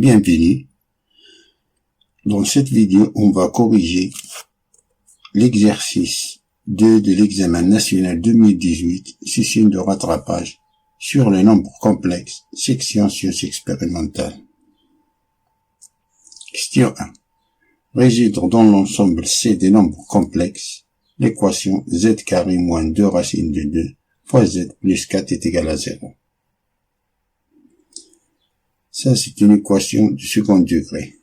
Bienvenue. Dans cette vidéo, on va corriger l'exercice 2 de l'examen national 2018, session de rattrapage sur les nombres complexes, section sciences expérimentales. Question 1. Résoudre dans l'ensemble C des nombres complexes l'équation z carré moins 2 racine de 2 fois z plus 4 est égal à 0. Ça, c'est une équation du second degré.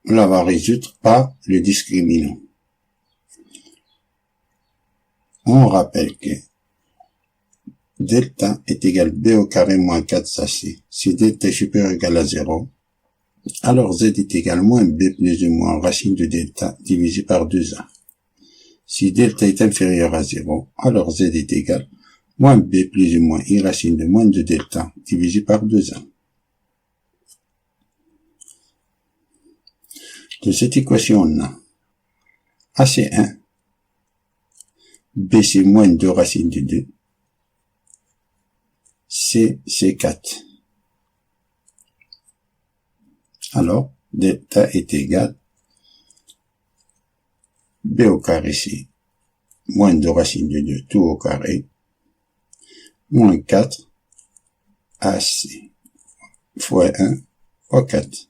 On la va résoudre par le discriminant. On rappelle que delta est égal b au carré moins 4ac. Si delta est supérieur ou égal à 0, alors z est égal moins b plus ou moins racine de delta divisé par 2a. Si delta est inférieur à 0, alors z est égal moins b plus ou moins i racine de moins de delta divisé par 2a. De cette équation, on a a c'est 1, b c'est moins 2 racine de 2, c c'est 4. Alors, delta est égal b au carré c'est moins 2 racine de 2 tout au carré, moins 4 ac fois 1 fois 4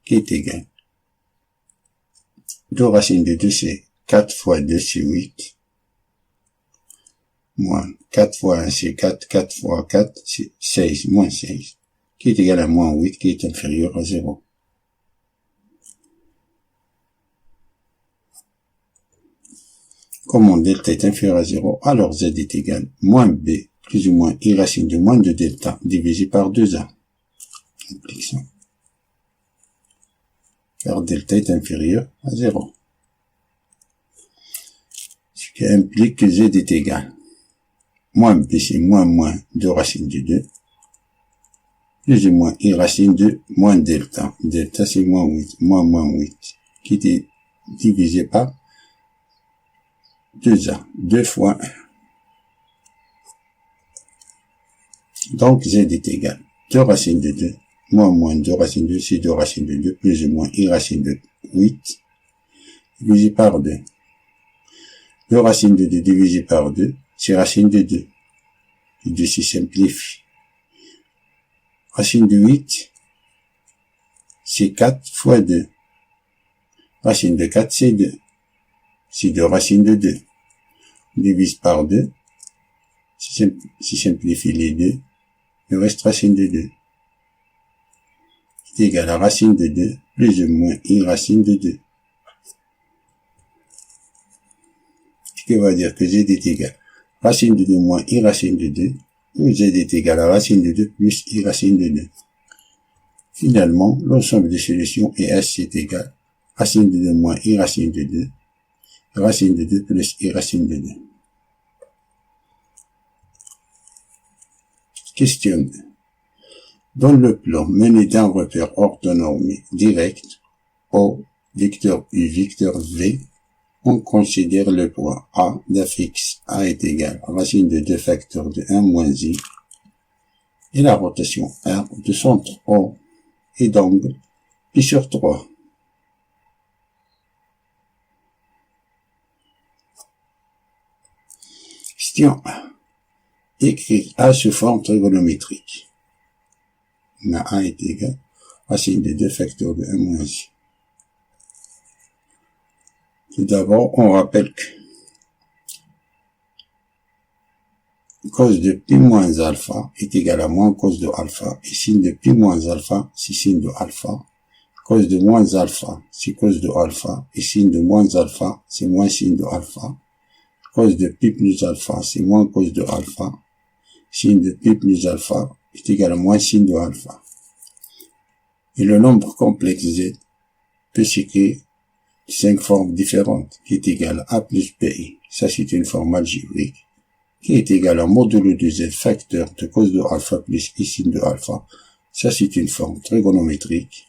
qui est égal 2 racine de 2 c'est 4 fois 2 c'est 8, moins 4 fois 1 c'est 4, 4 fois 4 c'est 16, moins 16, qui est égal à moins 8 qui est inférieur à 0. Comme delta est inférieur à 0, alors z est égal moins b plus ou moins i racine de moins de delta divisé par 2a. Application. Car delta est inférieur à 0. Ce qui implique que z est égal moins b c'est moins 2 racine de 2 plus ou moins i racine de moins delta. Delta c'est moins 8, moins 8 qui est divisé par 2a, 2 fois 1. Donc z est égal 2 racine de 2 moins 2 racine de 2 c'est 2 racine de 2 plus ou moins i racine de 8 divisé par 2. 2 racine de 2 divisé par 2 c'est racine de 2. Et 2 se simplifie. Racine de 8 c'est 4 fois 2. Racine de 4 c'est 2. C'est 2 racine de 2. On divise par 2. Si simplifie les 2, il reste racine de 2. C'est égal à racine de 2 plus ou moins i racine de 2. Ce qui va dire que z est égal à racine de 2 moins i racine de 2, ou z est égal à racine de 2 plus i racine de 2. Finalement, l'ensemble des solutions est S est égal à racine de 2 moins i racine de 2, racine de 2 plus i racine de 2. Question 2. Dans le plan mené d'un repère orthonormé direct, O, vecteur U, vecteur V, on considère le point A d'affixe A est égal à racine de 2 facteurs de 1 moins I et la rotation R de centre O et d'angle pi sur 3. Question 1. Écrire A sous forme trigonométrique. On a A est égal à racine de 2 facteurs de 1 moins I. Tout d'abord, on rappelle que cos de pi moins alpha est égal à moins cos de alpha et sin de pi moins alpha c'est sin de alpha. Cos de moins alpha c'est cos de alpha et sin de moins alpha c'est moins sin de alpha. Cos de pi plus alpha c'est moins cos de alpha. Sin de pi plus alpha est égal à moins sin de alpha. Et le nombre complexe z peut s'écrire de 5 formes différentes qui est égal à A plus BI. Ça c'est une forme algébrique qui est égal à modulo de z facteur de cos de alpha plus i sin de alpha. Ça c'est une forme trigonométrique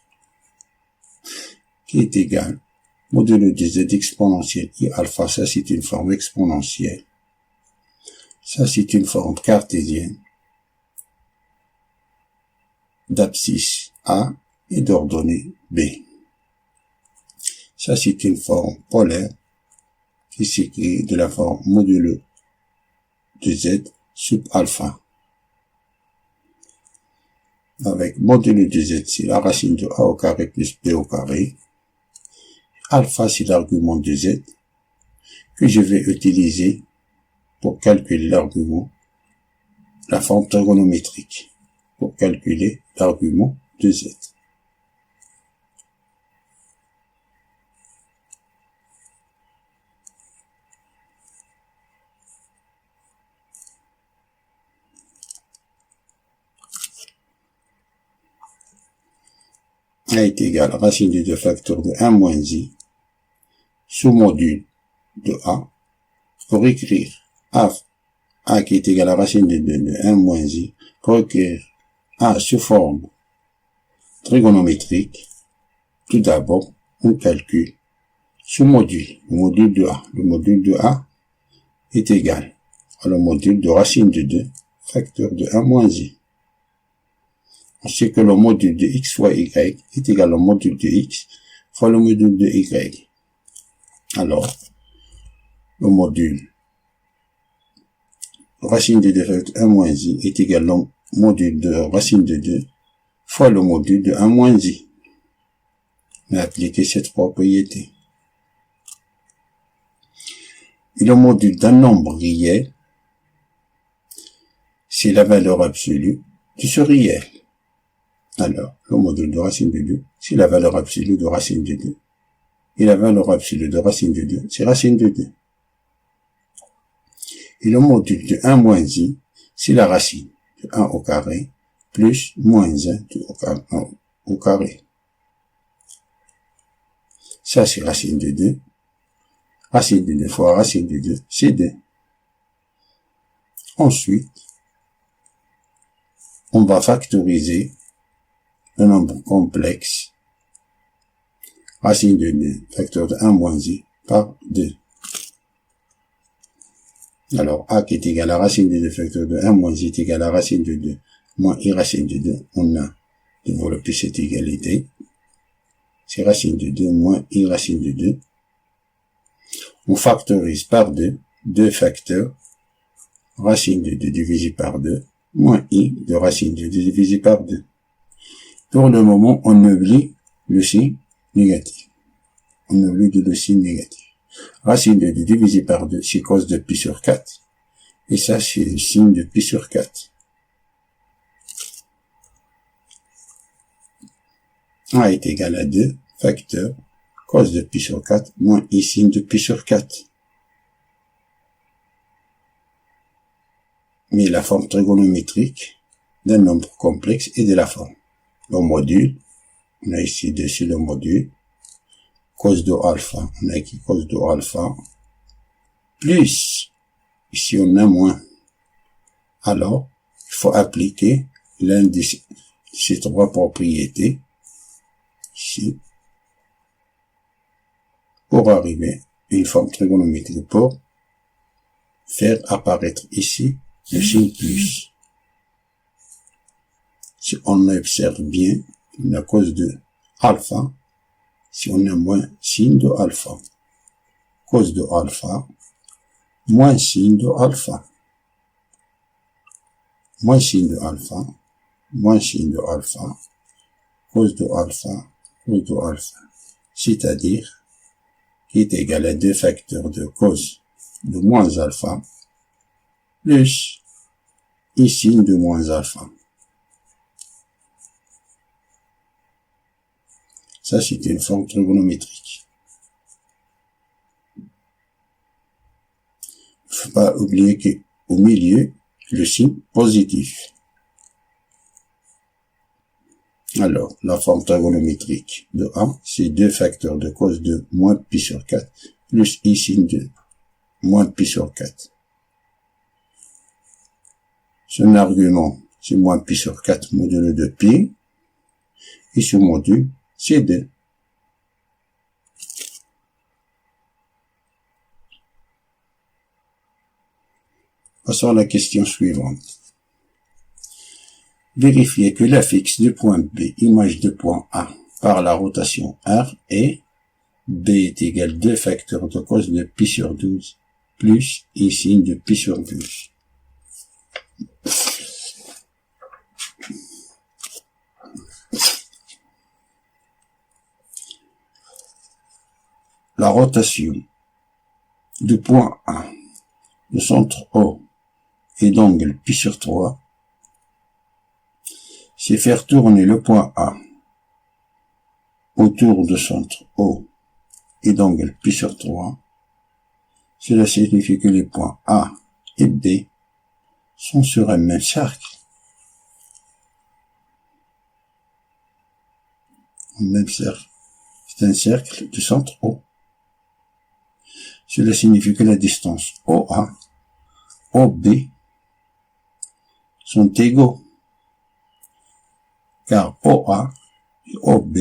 qui est égal modulo de z exponentielle i alpha. Ça c'est une forme exponentielle. Ça, c'est une forme cartésienne d'abscisse A et d'ordonnée B. Ça, c'est une forme polaire qui s'écrit de la forme modulo de Z sub alpha. Avec modulo de Z, c'est la racine de A au carré plus B au carré. Alpha, c'est l'argument de Z que je vais utiliser pour calculer l'argument, la forme trigonométrique, pour calculer l'argument de Z. A est égal à racine de 2 facteurs de 1 moins I sous module de A pour écrire A qui est égal à racine de 2 de 1 moins I pour écrire A sous forme trigonométrique. Tout d'abord, on calcule ce module, le module de A. Le module de A est égal à le module de racine de 2 facteur de 1 moins I. On sait que le module de x fois y est égal au module de x fois le module de y. Alors, le module racine de 2 facteur 1 moins i est égal au module de racine de 2 fois le module de 1 moins i. On a appliqué cette propriété. Et le module d'un nombre réel, c'est la valeur absolue de ce réel. Alors, le module de racine de 2, c'est la valeur absolue de racine de 2. Et la valeur absolue de racine de 2, c'est racine de 2. Et le module de 1 moins i, c'est la racine de 1 au carré plus moins 1 au carré. Ça, c'est racine de 2. Racine de 2 fois racine de 2, c'est 2. Ensuite, on va factoriser le nombre complexe racine de 2 facteur de 1 moins i par 2. Alors, A qui est égal à racine de 2 facteur de 1 moins i est égal à racine de 2 moins i racine de 2. On a développé cette égalité. C'est racine de 2 moins i racine de 2. On factorise par 2, 2 facteurs, racine de 2 divisé par 2, moins i de racine de 2 divisé par 2. Pour le moment, on oublie le signe négatif. On oublie le signe négatif. Racine de 2 divisé par 2, c'est cos de pi sur 4. Et ça, c'est le signe de pi sur 4. A est égal à 2 facteurs cos de pi sur 4 moins i signe de pi sur 4. Mais la forme trigonométrique d'un nombre complexe et de la forme. Le module, on a ici dessus le module, cos de alpha, on a ici cos de alpha, plus, ici on a moins. Alors, il faut appliquer l'un de ces trois propriétés, ici, pour arriver à une forme trigonométrique, pour faire apparaître ici le signe plus. Si on observe bien, la cause de alpha, si on a moins signe de alpha, cause de alpha, moins signe de alpha, moins signe de alpha, moins signe de alpha, cause de alpha, cause de alpha. C'est-à-dire, qui est égal à 2 facteurs de cause de moins alpha, plus i signe de moins alpha. Ça, c'est une forme trigonométrique. Il ne faut pas oublier qu'au milieu, le signe positif. Alors, la forme trigonométrique de A, c'est 2 facteurs de cos de moins pi sur 4 plus i signe de moins pi sur 4. Son argument, c'est moins pi sur 4 modulo de pi. Et ce module, c'est 2. Passons à la question suivante. Vérifiez que l'affixe du point B, image de point A, par la rotation R et B est égal à 2 facteurs de cos de pi sur 12 plus I signe de pi sur 12. La rotation du point A, le centre O et d'angle pi sur 3, c'est faire tourner le point A autour du centre O et d'angle pi sur 3. Cela signifie que les points A et B sont sur un même cercle. Un même cercle. C'est un cercle du centre O. Cela signifie que la distance OA, OB sont égaux, car OA et OB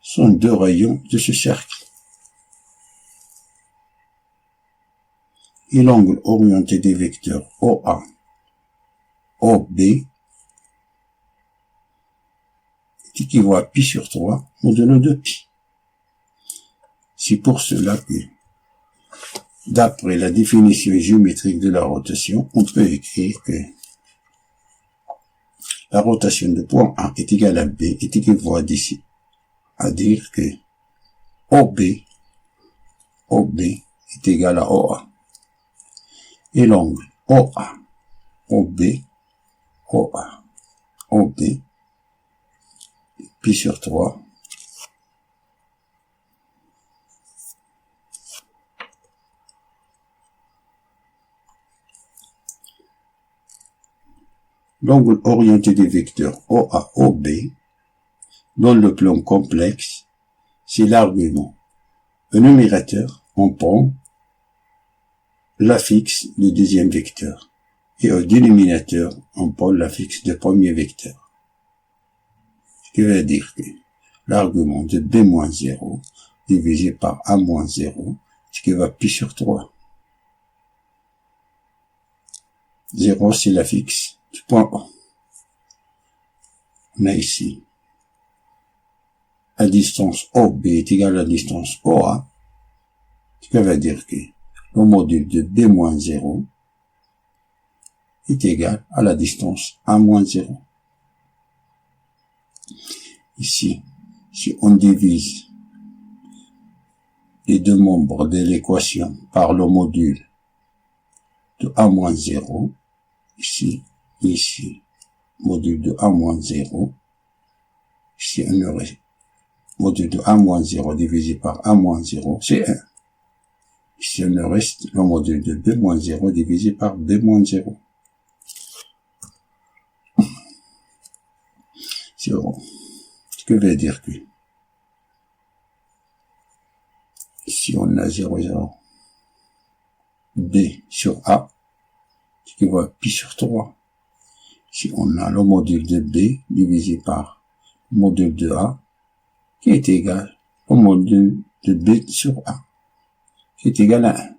sont deux rayons de ce cercle. Et l'angle orienté des vecteurs OA, OB est équivalent à pi sur 3 modulo de pi. C'est pour cela que, d'après la définition géométrique de la rotation, on peut écrire que la rotation de point A est égale à B est équivalent d'ici à dire que OB est égal à OA. Et l'angle OA, OB, pi sur 3, l'angle orienté des vecteurs OA, OB, dans le plan complexe, c'est l'argument. Au numérateur, on prend l'affixe du deuxième vecteur. Et au dénominateur, on prend l'affixe du premier vecteur. Ce qui veut dire que l'argument de B-0 divisé par A-0, ce qui va pi sur 3. 0, c'est l'affixe du point O. On a ici la distance OB est égale à la distance OA, ce qui veut dire que le module de B-0 est égal à la distance A-0. Ici, si on divise les deux membres de l'équation par le module de A-0, ici, module de A-0, ici on aurait module de A-0 divisé par A-0, c'est 1. Ici on nous reste le module de B-0 divisé par B-0. C'est bon. Ce que veut dire que ici on a 0, 0, B sur A, ce qui va pi sur 3. Si on a le module de B divisé par le module de A, qui est égal au module de B sur A, qui est égal à 1.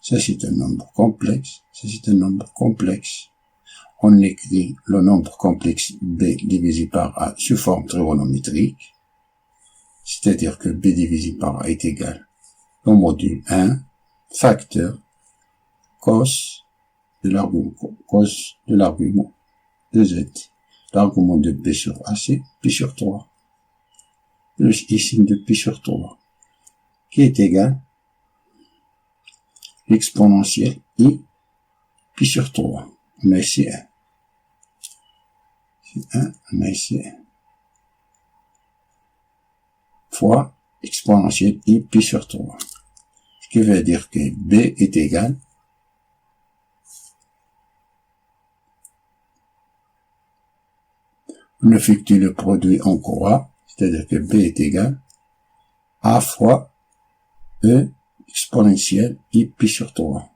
Ça, c'est un nombre complexe. Ça, c'est un nombre complexe. On écrit le nombre complexe B divisé par A sous forme trigonométrique. C'est-à-dire que B divisé par A est égal au module 1 facteur cos de l'argument de Z. L'argument de B sur A, c'est pi sur 3. Plus I signe de pi sur 3, qui est égal l'exponentielle I pi sur 3. On a ici 1. C'est 1, on a ici 1. Fois exponentielle I pi sur 3. Ce qui veut dire que B est égal on effectue le produit en croix, c'est-à-dire que B est égal A fois E exponentielle I pi sur 3.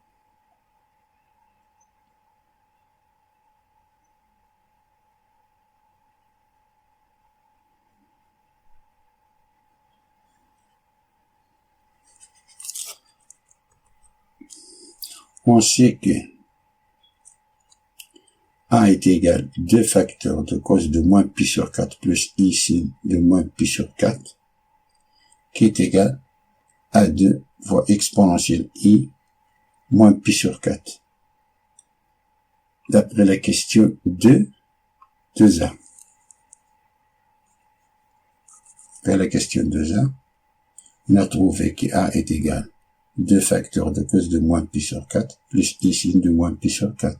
On sait que A est égal 2 facteurs de cos de moins pi sur 4 plus I sin de moins pi sur 4, qui est égal à 2 fois exponentielle I moins pi sur 4. D'après la question 2, 2a. Après la question 2a, on a trouvé que A est égal 2 facteurs de cos de moins pi sur 4 plus I sin de moins pi sur 4,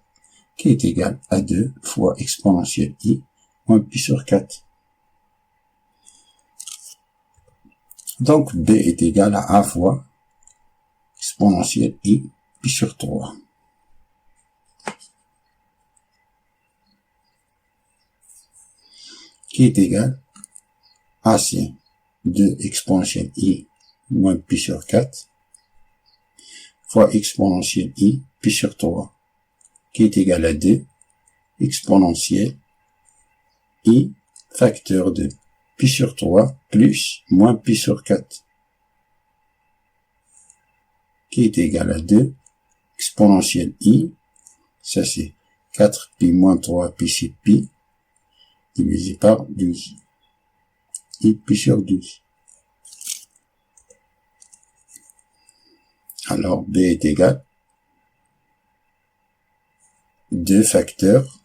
qui est égal à 2 fois exponentielle I moins pi sur 4. Donc, B est égal à A fois exponentielle I pi sur 3. Qui est égal à C, 2 exponentielle I moins pi sur 4 fois exponentielle I pi sur 3, qui est égal à 2 exponentielle I facteur de pi sur 3 plus moins pi sur 4, qui est égal à 2 exponentielle I, ça c'est 4 pi moins 3 pi c'est pi, divisé par 12, I pi sur 12. Alors B est égal 2 facteurs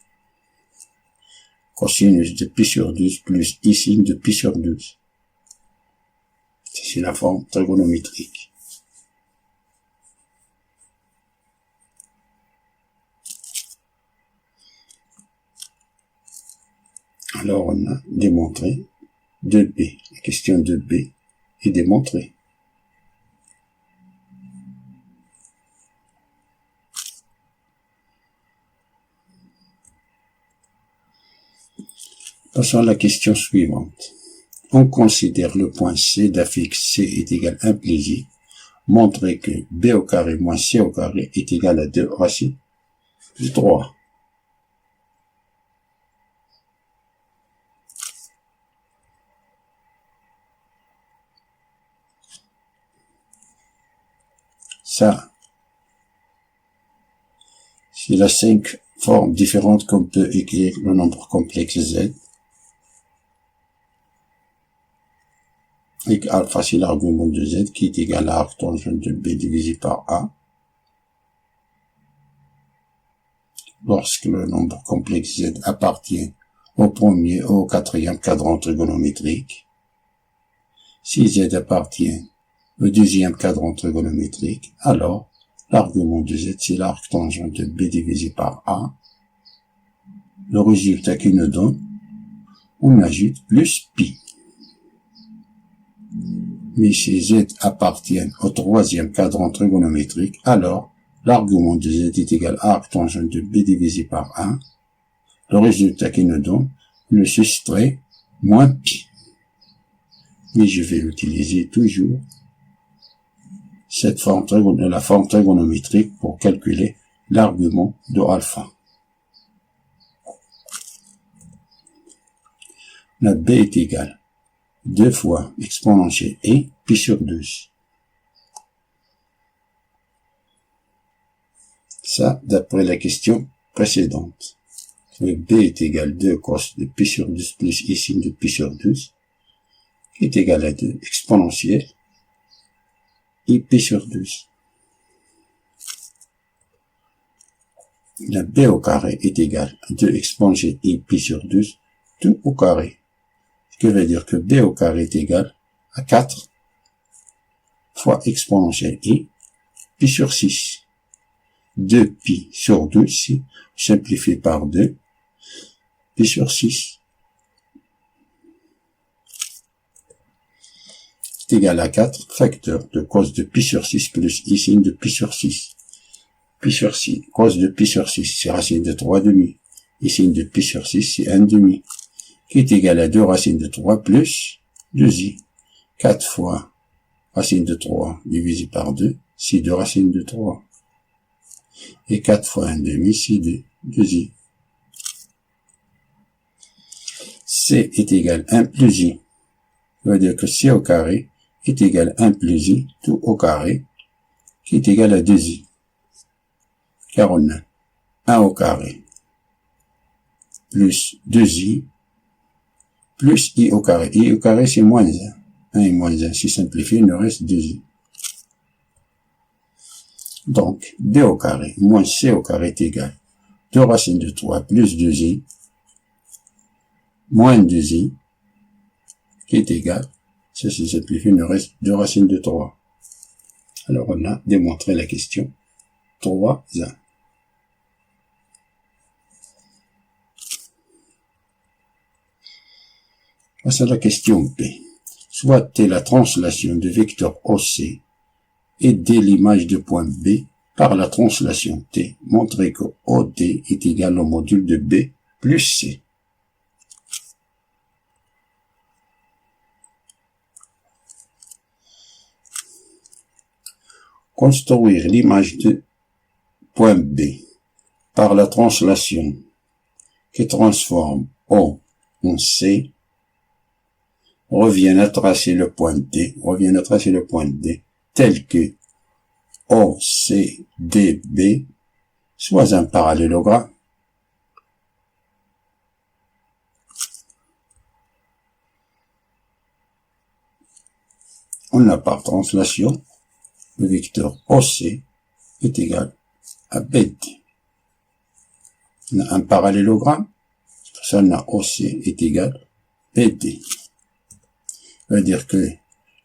cosinus de pi sur 12 plus I sin de pi sur 12. C'est la forme trigonométrique. Alors on a démontré 2b. La question 2b est démontrée. Passons à la question suivante. On considère le point C d'affixe C est égal à 1 plus I. Montrer que B au carré moins C au carré est égal à 2 racine de 3. Ça, c'est la 5 formes différentes qu'on peut écrire le nombre complexe Z. Et alpha, c'est l'argument de Z qui est égal à arc tangent de B divisé par A. Lorsque le nombre complexe Z appartient au premier ou au quatrième cadran trigonométrique. Si Z appartient au deuxième cadran trigonométrique, alors l'argument de Z, c'est l'arc tangent de B divisé par A. Le résultat qui nous donne, on ajoute plus pi. Mais si Z appartient au troisième cadran trigonométrique, alors l'argument de Z est égal à arc tangent de B divisé par 1. Le résultat qui nous donne, le soustrait moins pi. Mais je vais utiliser toujours cette forme, la forme trigonométrique pour calculer l'argument de alpha. La B est égal 2 fois exponentielle I pi sur 12. Ça, d'après la question précédente. Le B est égal 2 cos de pi sur 12 plus I sin de pi sur 12, qui est égal à 2 exponentielle I pi sur 12. La B au carré est égal à 2 exponentielle I pi sur 12, tout au carré. Ce qui veut dire que B au carré est égal à 4 fois exponentielle I pi sur 6. 2 pi sur 12, si simplifié par 2, pi sur 6. C'est égal à 4 facteurs de cos de pi sur 6 plus I sin de pi sur 6. Pi sur 6, cos de pi sur 6, c'est racine de 3 demi. I sin de pi sur 6, c'est 1 demi. Qui est égal à 2 racines de 3 plus 2i. 4 fois racine de 3 divisé par 2, c'est 2 racines de 3. Et 4 fois 1 demi, c'est 2i. C est égal à 1 plus i. Ça veut dire que C au carré est égal à 1 plus i, tout au carré, qui est égal à 2i. car on a 1 au carré plus 2i plus i au carré. I au carré, c'est moins 1. 1 et moins 1. Si simplifié, il nous reste 2i. Donc, b au carré moins c au carré est égal 2 racines de 3 plus 2i moins 2i qui est égal, ça se simplifie, il nous reste 2 racines de 3. Alors, on a démontré la question 3a. Face à la question B. Soit T la translation de vecteur OC et D l'image de point B par la translation T. Montrez que OD est égal au module de B plus C. Construire l'image de point B par la translation qui transforme O en C revient à tracer le point D, tel que OCDB soit un parallélogramme. On a par translation, le vecteur OC est égal à BD. On a un parallélogramme, pour ça on a OC est égal à BD. Ça veut dire que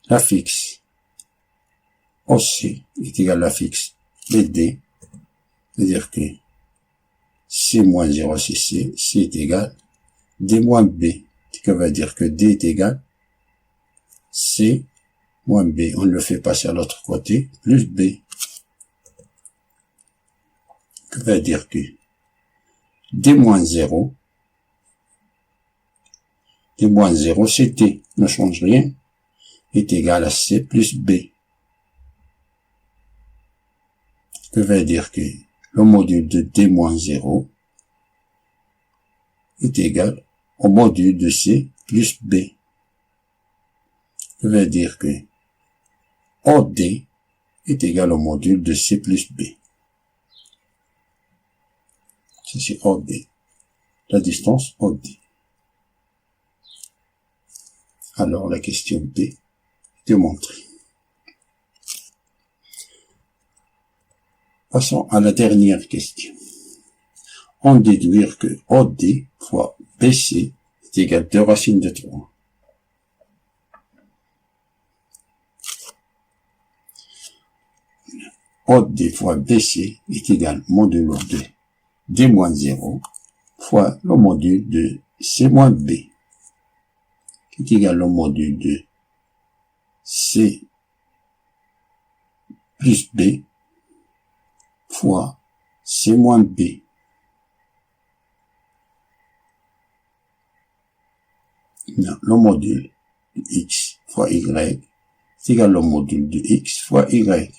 l'affixe OC est égal à l'affixe BD. Ça veut dire que C moins 0 c'est C, C est égal D moins B. Ça veut dire que D est égal C moins B. On le fait passer à l'autre côté, plus B. Ça veut dire que D moins 0, c'est T, ne change rien, est égal à C plus B. Ça veut dire que le module de D moins 0 est égal au module de C plus B. Ça veut dire que OD est égal au module de C plus B. Ça c'est OD. La distance OD. Alors la question B est démontrée. Passons à la dernière question. On déduire que OD fois BC est égal à 2 racines de 3. OD fois BC est égal modulo de D moins 0 fois le module de C moins B, qui est égal au module de C plus B fois C moins B. Le module de X fois Y est égal au module de X fois Y.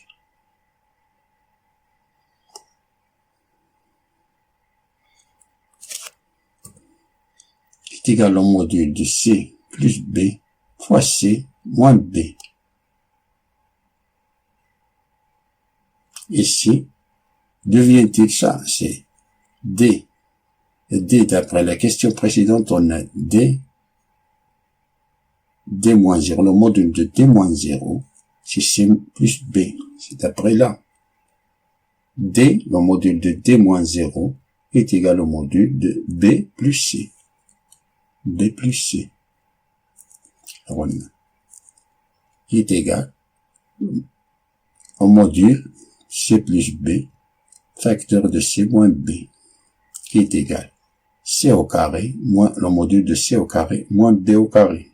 Est égal au module de C plus B fois C moins B. Ici, devient-il ça? C'est D. D, d'après la question précédente, on a D moins 0. Le module de D moins 0, c'est C plus B. C'est d'après là. D, le module de D moins 0, est égal au module de B plus C. B plus C. Alors, on est égal au module C plus B, facteur de C moins B, qui est égal C au carré moins le module de C au carré moins B au carré.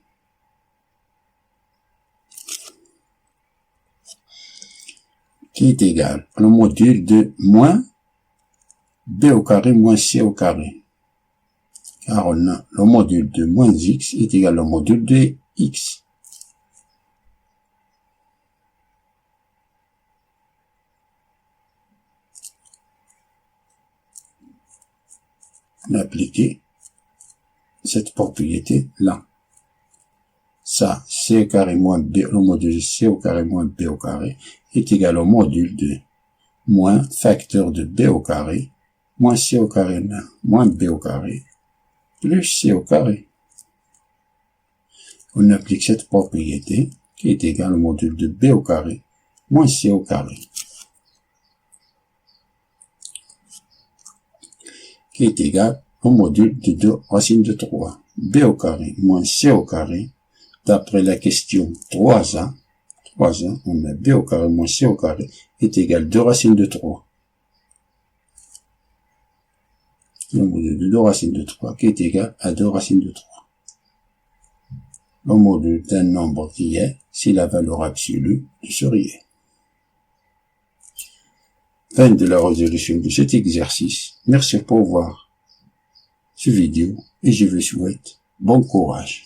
Qui est égal le module de moins B au carré moins C au carré. Car on a le module de moins X est égal au module de X. On a appliqué cette propriété là. Ça, C au carré moins B, le module de C au carré moins B au carré est égal au module de moins facteur de b au carré, moins c au carré moins b au carré, plus c au carré. On applique cette propriété qui est égale au module de b au carré moins c au carré, qui est égal au module de 2 racine de 3. b au carré moins c au carré, d'après la question 3a, on a b au carré moins c au carré est égal à 2 racines de 3. Le module de 2 racines de 3 qui est égal à 2 racines de 3. Le module d'un nombre qui est, si la valeur absolue de ce réel. Fin de la résolution de cet exercice. Merci pour voir cette vidéo et je vous souhaite bon courage.